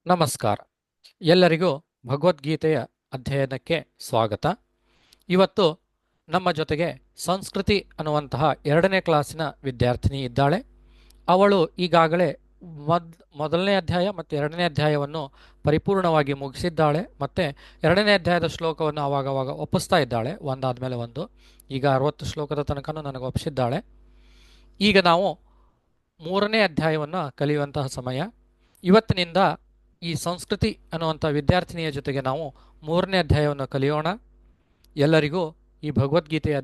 ನಮಸ್ಕಾರ. ಎಲ್ಲರಿಗೂ ಭಗವದ್ಗೀತೆಯ ಅಧ್ಯಯನಕ್ಕೆ ಸ್ವಾಗತ. ಇವತ್ತು ನಮ್ಮ ಜೊತೆಗೆ ಸಂಸ್ಕೃತಿ ಅನ್ನುವಂತಹ 2ನೇ ಕ್ಲಾಸಿನ ವಿದ್ಯಾರ್ಥಿನಿ ಇದ್ದಾಳೆ. ಅವಳು ಈಗಾಗಲೇ ಮೊದಲನೇ ಅಧ್ಯಾಯ ಮತ್ತು 2ನೇ ಅಧ್ಯಾಯವನ್ನು ಪರಿಪೂರ್ಣವಾಗಿ ಮುಗಿಸಿದ್ದಾಳೆ. ಮತ್ತು 2ನೇ ಅಧ್ಯಾಯದ ಶ್ಲೋಕವನ್ನು ಆವಾಗವಾಗ ಒಪ್ಪಿಸ್ತಾ ಇದ್ದಾಳೆ, ಒಂದಾದಮೇಲೆ ಒಂದು. ಈಗ 60 ಶ್ಲೋಕದ ತನಕನೂ ನನಗೆ ಒಪ್ಪಿಸಿದ್ದಾಳೆ. ಈಗ ನಾವು 3ನೇ ಅಧ್ಯಾಯವನ್ನು ಕಲಿಯುವಂತಹ ಸಮಯ. ಇವತ್ತಿನಿಂದ ಈ ಸಂಸ್ಕೃತಿ ಅನ್ನುವಂಥ ವಿದ್ಯಾರ್ಥಿನಿಯ ಜೊತೆಗೆ ನಾವು 3ನೇ ಅಧ್ಯಾಯವನ್ನು ಕಲಿಯೋಣ. ಎಲ್ಲರಿಗೂ ಈ ಭಗವದ್ಗೀತೆಯ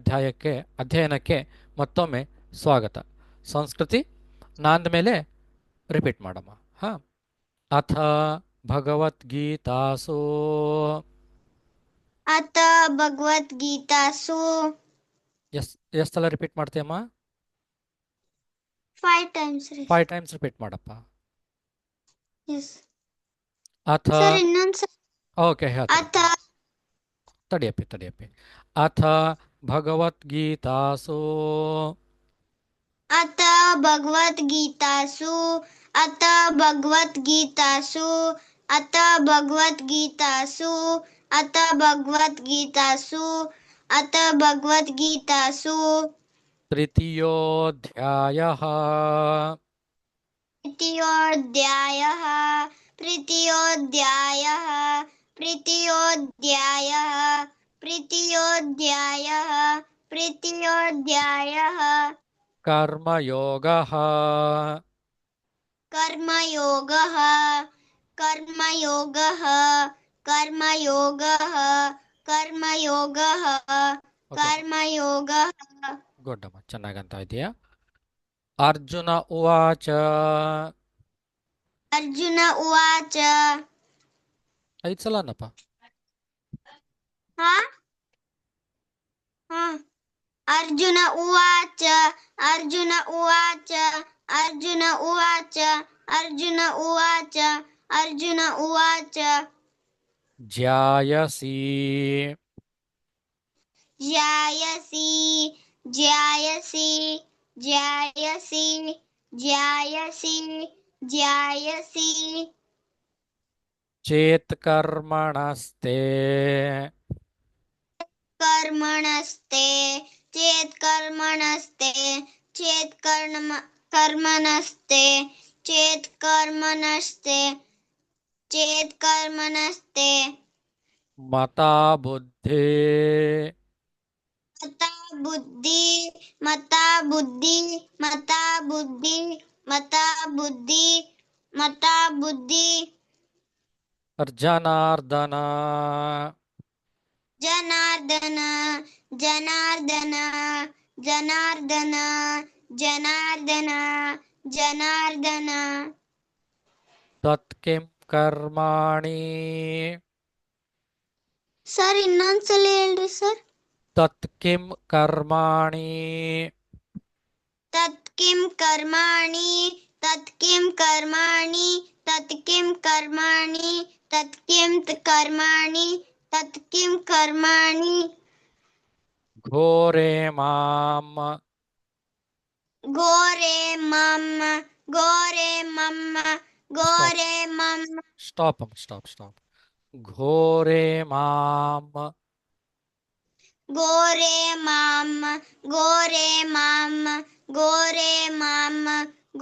ಅಧ್ಯಯನಕ್ಕೆ ಮತ್ತೊಮ್ಮೆ ಸ್ವಾಗತ. ಸಂಸ್ಕೃತಿ ನಾಂದ ಮೇಲೆ ರಿಪೀಟ್ ಮಾಡಮ್ಮ. ಹಾಂ. ಅಥ ಭಗವದ್ಗೀತಾಸು ಅಥ ಭಗವದ್ಗೀತಾಸು ಎಷ್ಟು ಸಲ ರಿಪೀಟ್ ಮಾಡ್ತೀಯಮ್ಮ? 5 times. 5 ಟೈಮ್ಸ್ ರಿಪೀಟ್ ಮಾಡಪ್ಪ. Yes. ಅಥ Sir, ಇನ್ನೊಂದ್ಸಲ. ಓಕೆ, ಅಥ ತಡಿಯಪ್ಪಿ. ಅಥ ಭಗವದ್ಗೀತಾಸು ಅಥ ಭಗವದ್ಗೀತಾಸು ಅಥ ಭಗವದ್ಗೀತಾಸು ಅಥ ಭಗವದ್ಗೀತಾಸು ಅಥ ಭಗವದ್ಗೀತಾಸು ಅಥ ಭಗವದ್ಗೀತಾಸು ತೃತೀಯೋಧ್ಯಾಯಃ ತೃತೀಯೋಧ್ಯಾಯಃ ತೃತೀಯೋಧ್ಯಾಯಃ ತೃತೀಯೋಧ್ಯಾಯಃ ತೃತೀಯೋಧ್ಯಾಯಃ ತೃತೀಯೋಧ್ಯಾಯಃ ಕರ್ಮಯೋಗಃ ಕರ್ಮಯೋಗಃ ಕರ್ಮಯೋಗಃ ಕರ್ಮಯೋಗಃ ಕರ್ಮಯೋಗಃ ಕರ್ಮಯೋಗಃ. ಗುಡ್ಡಮ್ಮ, ಚೆನ್ನಾಗಂತ ಇದೆಯಾ? ಅರ್ಜುನ ಉವಾಚ ಅರ್ಜುನ ಉವಾಚ 5 ಸಲ ಅನ್ನಪ್ಪ. ಹಾ ಹಾ ಅರ್ಜುನ ಉವಾಚ ಅರ್ಜುನ ಉವಾಚ ಅರ್ಜುನ ಉವಾಚ ಅರ್ಜುನ ಉವಾಚ ಅರ್ಜುನ ಉವಾಚ ಜ್ಯಾಯಸಿ ಜ್ಯಾಯಸಿ ಜ್ಯಾಯಸಿ ಜ್ಯಾಯಸಿ ಜ್ಯಾಯಸಿ ಜ್ಯಾಯಸಿ ಚೇತ್ ಕರ್ಮಣಸ್ತೆ ಕರ್ಮಣಸ್ತೆ ಚೇತ್ ಕರ್ಮಣಸ್ತೆ ಚೇತ್ ಕರ್ಮಣಸ್ತೆ ಚೇತ್ ಕರ್ಮಣಸ್ತೆ ಚೇತ್ ಕರ್ಮಣಸ್ತೆ ಮತಾ ಬುದ್ಧಿ ಮತಾ ಬುದ್ಧಿ ಮತಾ ಬುದ್ಧಿ ಮತಾ ಬುದ್ಧಿ ಮತಾ ಬುದ್ಧಿ ಮತಾ ಬುದ್ಧಿ ಜನಾರ್ದನ ಜನಾರ್ದನ ಜನಾರ್ದನ ಜನಾರ್ದನ ಜನಾರ್ದನ ಜನಾರ್ದನ ತತ್ಕಿಂ ಕರ್ಮಾಣಿ ಸರ್ ಇನ್ನೊಂದ್ಸಲ ಹೇಳ್ರಿ ಸರ್. ತತ್ಕಿಂ ಕರ್ಮಾಣಿ ತತ್ಕಿಂ ಕರ್ಮಾಣಿ ತತ್ಕಿಂ ಕರ್ಮಾಣಿ ತತ್ಕಿಂ ಕರ್ಮಾಣಿ ತತ್ಕಿಂ ಕರ್ಮಾಣಿ ತತ್ಕಿಂ ಕರ್ಮಾಣಿ ಘೋರೆ ಮಾಂ ಘೋರೆ ಮಮ್ಮ ಘೋರೆ ಮಮ್ಮ ಘೋರೆ ಮಮ್ಮ ಸ್ಟಾಪ್ ಘೋರೆ ಮಾಂ ಘೋರೆ ಮಮ್ಮ ಘೋರೆ ಮಮ್ಮ ಘೋರೆ ಮಮ್ಮ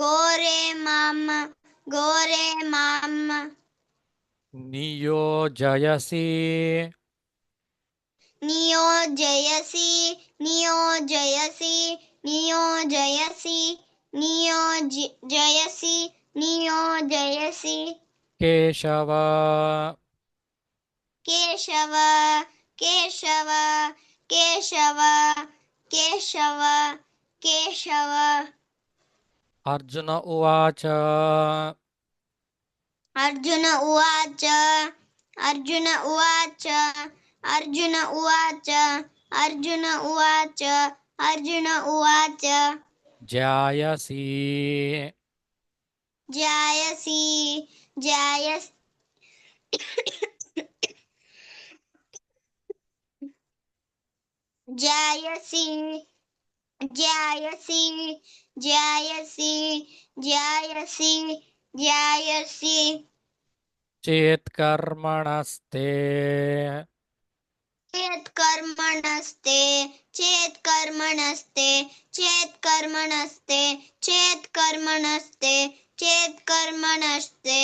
ಘೋರೆ ಮಮ್ಮ ಘೋರೆ ಮಮ್ಮ ನಿಯೋಜಯಸಿ ನಿಯೋಜಯಸಿ ನಿಯೋಜಯಸಿ ನಿಯೋಜಯಸಿ ನಿಯೋಜಯಸಿ ನಿಯೋಜಯಸಿ ಕೇಶವ ಕೇಶವ ಕೇಶವ ಕೇಶವ ಕೇಶವ ಕೇಶವ. ಅರ್ಜುನ ಉವಾಚ ಅರ್ಜುನ ಉವಾಚ ಅರ್ಜುನ ಉವಾಚ ಅರ್ಜುನ ಉವಾಚ ಅರ್ಜುನ ಉವಾಚ ಅರ್ಜುನ ಉವಾಚ ಜಾಯಸಿ ಜಾಯಸಿ ಜಾಯಸ್ ಜಾಯಸಿ ಜಾಯಸಿ ಜಾಯಸಿ ಜಾಯಸಿ ಜಾಯಸಿ चेत्कर्मणस्ते चेत्कर्मणस्ते चेत्कर्मणस्ते चेत्कर्मणस्ते चेत्कर्मणस्ते चेत्कर्मणस्ते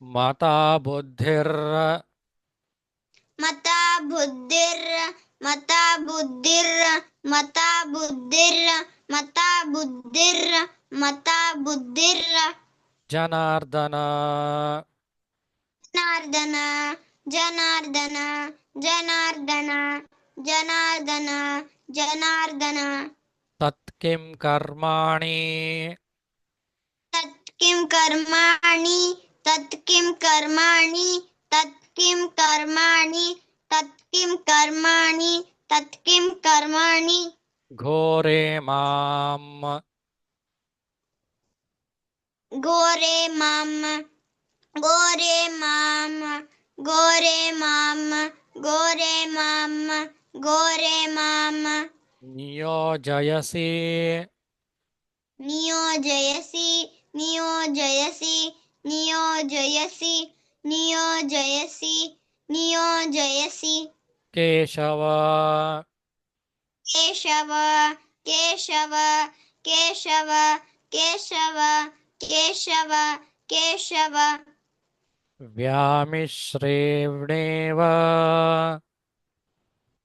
मता बुद्धिर् मता बुद्धिर् मता बुद्धिर् मता बुद्धिर् मता बुद्धिर् मता बुद्धिर् जनार्दन जनार्दन जनार्दन जनार्दन जनार्दन जनार्दन तत्किं कर्माणि तत्किं कर्माणि तत्किं कर्माणि तत्किं कर्माणि तत्किं कर्माणि तत्किं कर्माणि घोरे माम् घोरे मां घोरे मां घोरे मां घोरे मां घोरे मां नियोजयसि नियोजयसि नियोजयसि नियोजयसि नियोजयसि नियोजयसि केशव केशव केशव केशव केशव केशव केशव व्यामिश्रेणेव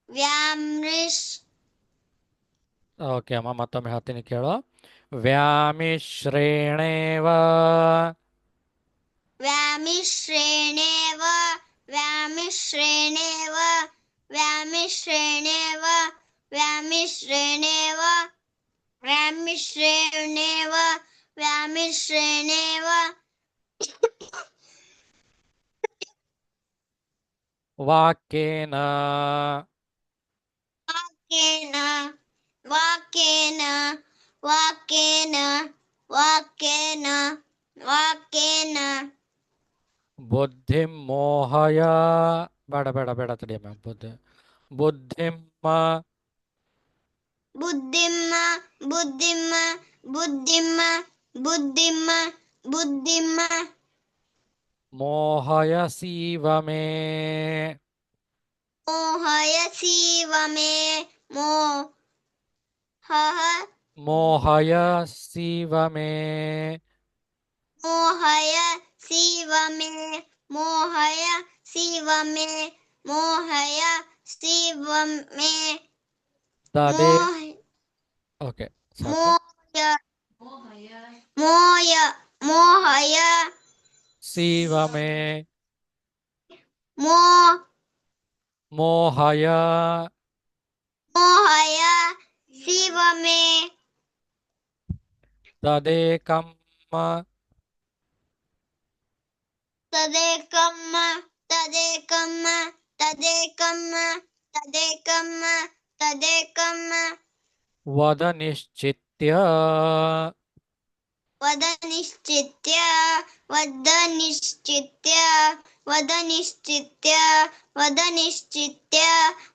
व्यामृष ಓಕೆ ಅಮ್ಮ ಮತ್ತೊಮ್ಮೆ ಹೇಳ್ತೀನಿ ಕೇಳೋ ವ್ಯಾಮಿಶ್ರೇಣೇವ व्यामिश्रेणेव व्यामिश्रेणेव व्यामिश्रेणेव व्यामिश्रेणेव व्यामिश्रेणेव व्यामिश्रेणेव ವಾಕ್ಯೇನ वाक्येन वाक्येन वाक्येन वाक्येन वाक्येन ಬುದ್ಧಿಂ ಮೋಹಯ ಬೇಡ ಬೇಡ ಬೇಡ ತಡಿಯಮ್ಮ ಬುದ್ಧಿಂ बुद्धिं बुद्धिं बुद्धिं बुद्धिं बुद्धिं ಮೋಹಯಸೀವ ಮೇ मोहयसीव मे मोहः ಮೋಹಯಸೀವ ಮೇ मोहय सीव मे मोहय सीव मे मोहय सीव मे ತದೇ मोह ಓಕೆ ಸಾಕು मोय मोय मोहय ಸೀವ ಮೇ मो ಮೋಹಯ मोहय सीव मे ತದೇಕಂ तदेकं तदेकं तदेकं तदेकं तदेकं ವದ ನಿಶ್ಚಿತ್ಯ वद निश्चित्य वद निश्चित्य वद निश्चित्य वद निश्चित्य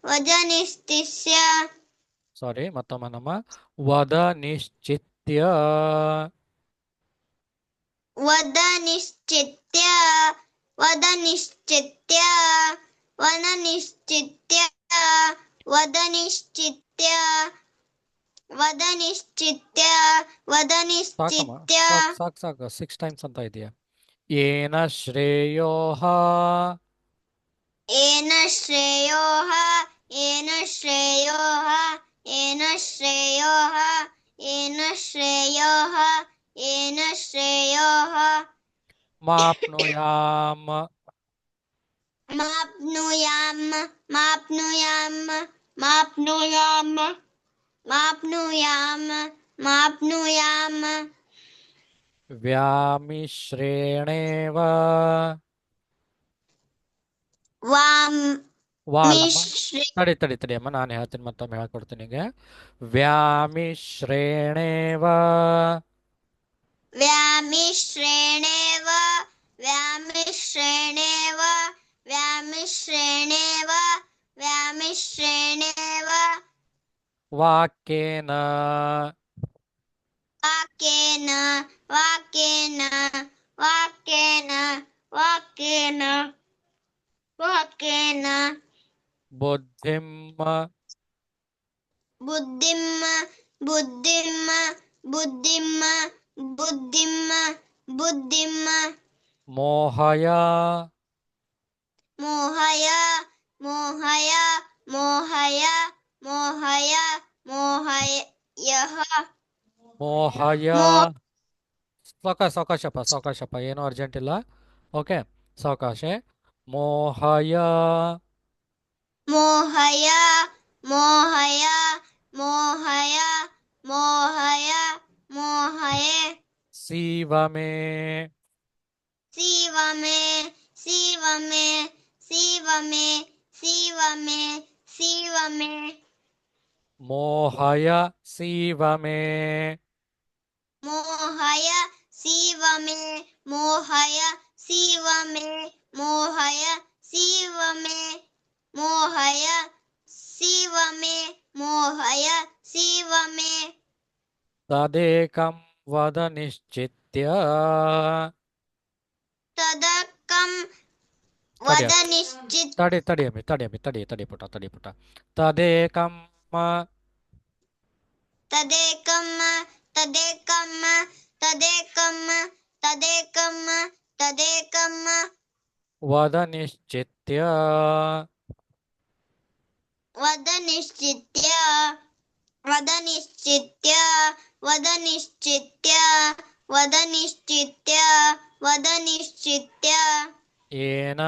वद निश्चित्य ಸಾರಿ ಮತ್ತೊಮ್ಮೆ ನಮ್ಮ ವದ ನಿಶ್ಚಿತ್ಯ वद निश्चित्य वद निश्चित्य वद निश्चित्य वद निश्चित्य वद निश्चित्य वद ಸಾಕಮ್ಮ निश्चित्य ಸಾಕು 6 ಟೈಮ್ಸ್ ಅಂತ ಇದೆಯಾ ಏನ ಶ್ರೇಯೋಹ येन श्रेयोः येन श्रेयोः येन श्रेयोः येन श्रेयोः येन श्रेयोः ಮಾಪ್ನುಯಾಮ್ माप्नुयाम माप्नुयाम माप्नुयाम माप्नुयाम माप्नुयाम ವ್ಯಾಮಿಶ್ರೇಣೇವ वाम ವಾಲಮ್ಮ मिश्रे ತಡಿ ಅಮ್ಮ ನಾನು ಹೇಳ್ತೀನಿ ಮತ್ತೊಮ್ಮೆ ಹೇಳ್ಕೊಡ್ತೀನಿ ಈಗ ವ್ಯಾಮಿಶ್ರೇಣೇವ व्यामिश्रेणेव व्यामिश्रेणेव व्यामिश्रेणेव व्यामिश्रेणेव ವಾಕ್ಯೇನ वाक्येन वाक्येन वाक्येन वाक्येन ಬುದ್ಧಿಂ ಬುದ್ಧಿಂ ಬುದ್ಧಿಂ ಬುದ್ಧಿಂ ಬುದ್ಧಿಂ ಬುದ್ಧಿಂ ಮೋಹಯ ಮೋಹಯ ಮೋಹಯ ಮೋಹಯ ಮೋಹಯ ಮೋಹಯಃ ಮೋಹಯ ಮೋ- ಸಾವಕಾಶಪ್ಪ ಏನೂ ಅರ್ಜೆಂಟ್ ಇಲ್ಲ. ಓಕೆ, ಸಾವಕಾಶೆ. ಮೋಹಯ ಮೋಹಯ ಮೋಹಯ ಮೋಹಯ ಮೋಹಯ ಮೋಹಯೇ ಶಿವಮೇ ಶಿವಮೇ ಶಿವಮೇ ಶಿವಮೇ ಶಿವಮೇ ಶಿವಮೇ ಮೋಹಯ ಶಿವಮೇ ಮೋಹಯ ಶಿವಮೇ ಮೋಹಯ ಶಿವಮೇ ಮೋಹಯ ಶಿವಮೇ ಮೋಹಯ ಶಿವಮೇ ಮೋಹಯ ಶಿವಮೇ ತದೇಕಂ ವದ ನಿಶ್ಚಿತ್ಯ ತದಕಂ ವದ ನಿಶ್ಚಿತ್ ತಡಿ ಪುಟ. ತದೇಕಂ ತದೇಕಂ ತದೇಕಂ ತದೇಕಂ ತದೇಕಂ ತದೇಕಂ ವದ ನಿಶ್ಚಿತ್ಯ ವದ ನಿಶ್ಚಿತ್ಯ ವದ ನಿಶ್ಚಿತ್ಯ ವದ ನಿಶ್ಚಿತ್ಯ ವದ ನಿಶ್ಚಿತ್ಯ ವದ ನಿಶ್ಚಿತ್ಯ ಏನ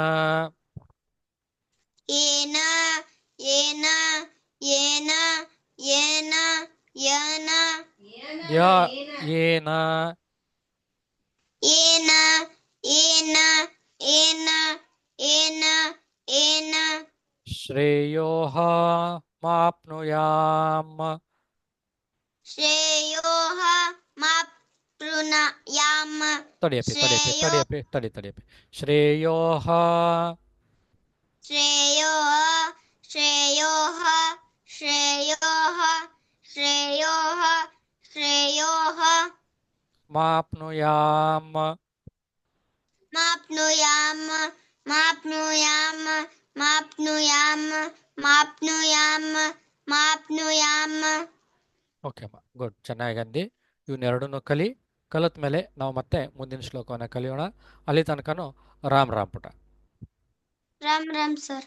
ಏನ ಏನ ಏನ ಏನ ಏನ ಯ ಏನ ಏನ ಏನ ಏನ ಏನ ಏನ ಶ್ರೇಯೋಃ ಮಾಪ್ನುಯಾಮ್ ಶ್ರೇಯೋಃ ಮಾಪ್ನುಯಾಮ್ ತಡಿಯಪ್ಪಿ. ಶ್ರೇಯೋಃ ಶ್ರೇಯೋಃ ಶ್ರೇಯೋಃ ಶ್ರೇಯೋಃ ಶ್ರೇಯೋಃ ಶ್ರೇಯೋಃ ಮಾಪ್ನುಯಾಮ್ ಮಾಪ್ನುಯಾಮ್ ಮಾಪ್ನುಯಾಮ್ ಮಾಪ್ನುಯಾಮ್ ಮಾಪ್ನುಯಾಮ್ ಮಾಪ್ನುಯಾಮ್ ಓಕೆ ಅಮ್ಮ, ಗುಡ್, ಚೆನ್ನಾಗಿ ಅಂದಿ. ಇವನ್ನೆರಡನ್ನೂ ಕಲಿತ ಮೇಲೆ ನಾವು ಮತ್ತೆ ಮುಂದಿನ ಶ್ಲೋಕವನ್ನು ಕಲಿಯೋಣ. ಅಲ್ಲಿ ತನಕನೂ ರಾಮ್ ಪುಟ. ರಾಮ್ ರಾಮ್ ಸರ್.